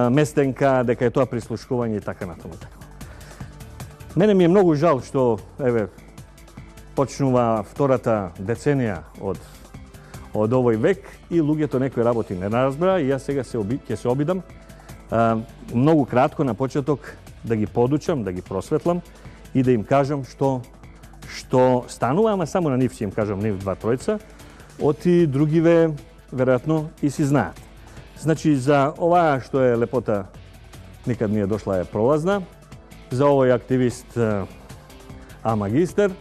местенка, дека е тоа прислушкување и така натаму. Мене ми е многу жал што почнува втората деценија од овој век и луѓето некои работи не разбра и јас сега ќе се обидам многу кратко на почеток да ги подучам, да ги просветлам и да им кажам што станува, ама само на нив ќе им кажам, нив два тројца, оти другиве веројатно и си знаат. Значи, за оваа што е лепота никад не е дошла е пролазна, за овој активист магистер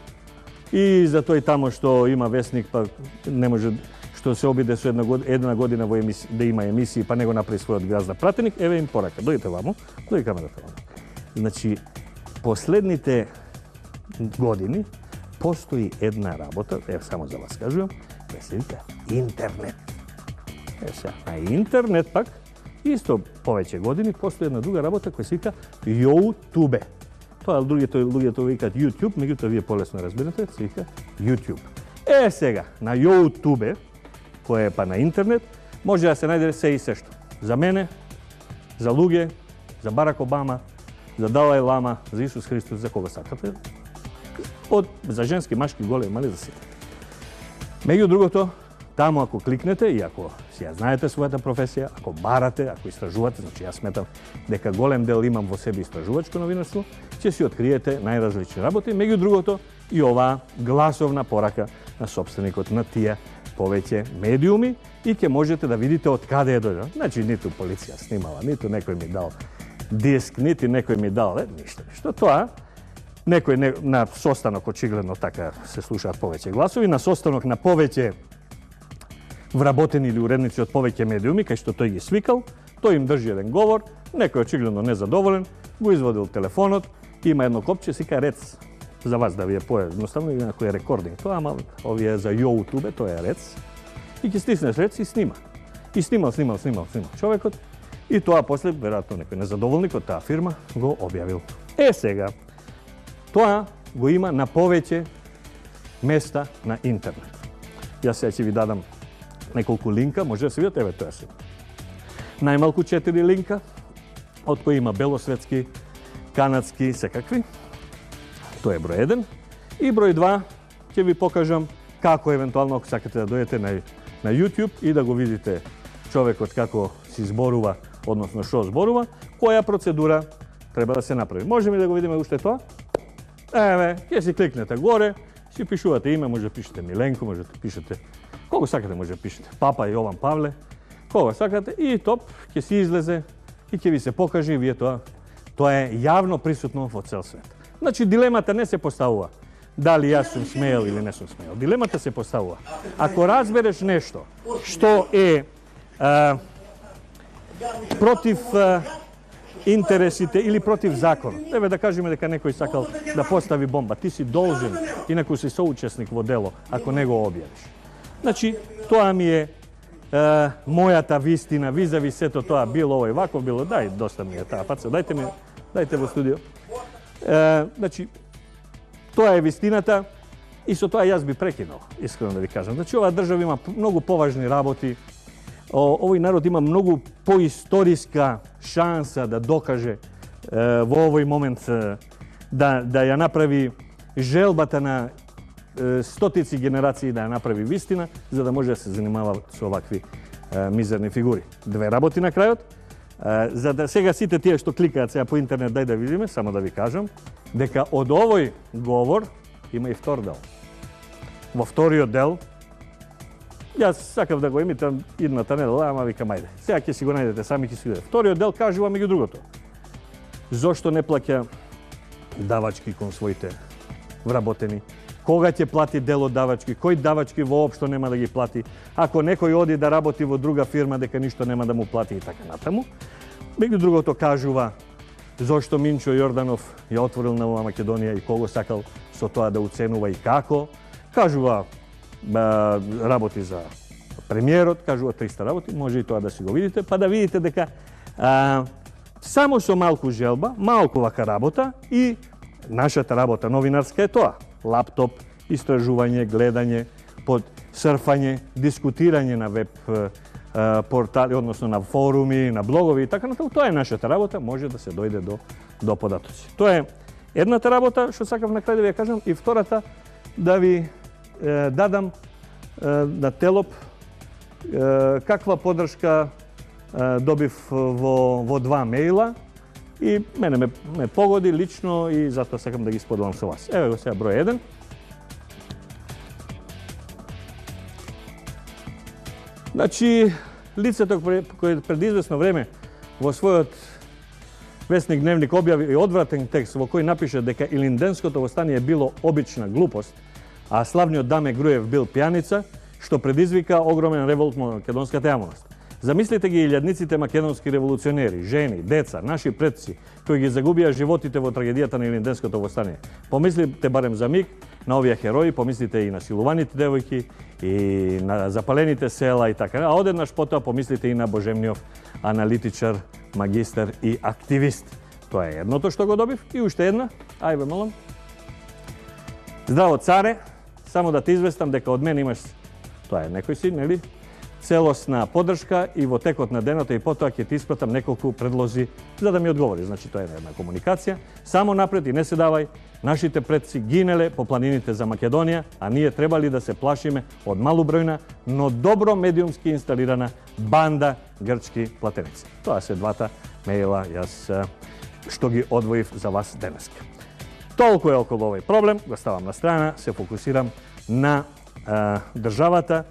и за тој тамо што има весник, па не може, што се обиде со една година да има емисии, па не го направи својот гразда пратеник, еве им порака. Дојдете ваму, дојде камерата ваму. Значи, последните години постои една работа, само за вас кажувам, која се вика интернет. На интернет пак, исто повеќе години, постои една друга работа која се вика YouTube. Тоа другите луѓето викаат YouTube, меѓутоа вие полесно разбирате, се вика YouTube. Сега, на YouTube, кој е па на интернет, може да се најде се и се што. За мене, за луѓе, за Барак Обама, за Далај Лама, за Исус Христос, за кога сакате. За женски, машки, големи, мали, за сите. Меѓу другото, таму ако кликнете и ако си ја знаете својата професија, ако барате, ако истражувате, значи јас сметам дека голем дел имам во себе истражувачко новинарство, ќе си откриете најразлични работи, меѓу другото и оваа гласовна порака на собственикот на тие повеќе медиуми и ќе можете да видите од каде е дојдено. Значи ниту полиција снимала, ниту некој ми дал диск, нити некој ми дал, ништо. Што тоа? Некој на состанок очигледно така се слушаат повеќе гласови, на состанок на повеќе вработени или уредници од повеќе медиуми, кај што тој ги свикал, тој им држи еден говор, некој очигледно незадоволен, го извадил телефонот, има едно копче, сика рец. За вас да ви е поедноставно, или некој рекординг. Тоа, ама овие за YouTube, тоа е рец. И ќе стиснеш рец и снима. И снимал човекот. И тоа после, веројатно некој незадоволник од таа фирма, го објавил. Сега, тоа го има на повеќе места на интернет. Јас сега ќе ви дадам неколку линка, може да се видат, еве тоа се. Најмалку 4 линка, од кои има белосветски, канадски, секакви. Тоа е број 1. И број 2 ќе ви покажам како евентуално ако сакате да дојдете на YouTube и да го видите човекот како си зборува, односно што зборува, која процедура треба да се направи. Можеме да го видиме уште тоа? Еве, ќе си кликнете горе, си пишувате име, може да пишете Миленко, може да пишете кого сакате, може да пишете Папа Јован Павле, кого сакате и топ ќе си излезе и ќе ви се покаже и вие тоа е јавно присутно во цел свет. Значи дилемата не се поставува дали јас сум смеел или не сум смеел. Дилемата се поставува. Ако разбереш нешто што е против интересите или против закон. Еве да кажеме дека некој сакал да постави бомба, ти си должен, инаку си соучесник во дело, ако не го објавиш. Значи, тоа ми е мојата вистина, визави сето тоа, било овој ваков, било, доста ми е таа паца, дайте во студио. Значи, тоа е вистината и со тоа јас би прекинал, искрено да ви кажам. Значи, оваа држава има многу поважни работи, овој народ има многу поисториска шанса да докаже во овој момент да ја направи желбата на стотици генерации да ја направи вистина, за да може да се занимава со овакви мизерни фигури. Две работи на крајот. За да сега сите тие што кликаат сега по интернет, дај да видиме, само да ви кажам, дека од овој говор има и втор дел. Во вториот дел, јас сакав да го емитам идната недела, ама викам ајде. Сега ќе си го најдете, сами ќе си видите. Вториот дел кажува меѓу другото. Зошто не плаќа давачки кон своите вработени? Кога ќе плати дел од давачки? Кој давачки воопшто нема да ги плати? Ако некој оди да работи во друга фирма, дека ништо нема да му плати и така натаму. Меѓу другото кажува зошто Минчо Јорданов ја отворил Нова Македонија и кого сакал со тоа да уценува и како. Кажува работи за премиерот, кажува 300 работи, може и тоа да си го видите, па да видите дека само со малку желба, малку вака работа и нашата работа новинарска е тоа. Лаптоп, истражување, гледање, под сурфање, дискутирање на веб портали, односно на форуми, на блогови и така натаму. Тоа е нашата работа, може да се дојде до податоци. Тоа е едната работа што сакав на крај да ви ја кажам, и втората да ви дадам на телоп каква подршка добив во два мејла и мене ме погоди лично и затоа сакам да ги споделам со вас. Еве го сега број 1. Значи, лицето кој пред известно време во својот весник Дневник објави одвратен текст во кој напише дека Илинденското востание било обична глупост, а славниот Даме Груев бил пијаница, што предизвика огромен револт во македонската јавност. Замислите ги илјадниците македонски револуционери, жени, деца, наши предци, кои ги загубија животите во трагедијата на Илинденското востание. Помислите барем за миг на овие херои, помислите и на силуваните девојки, и на запалените села и така. А одеднаш потоа помислите и на божемниот аналитичар, магистар и активист. Тоа е едното што го добив. И уште една, ајде молам. Здраво царе, само да те известам дека од мене имаш, тоа е некој си, нели? Целосна поддршка и во текот на денот и потоа ќе ти испратам неколку предлози за да ми одговори. Значи тоа е една комуникација. Само напред и не се давај. Нашите предци гинеле по планините за Македонија, а ние требали да се плашиме од малобројна, но добро медиумски инсталирана банда грчки платеници. Тоа се двата мејла јас што ги одвоив за вас денеска. Толку е околу овој проблем, го ставам на страна, се фокусирам на државата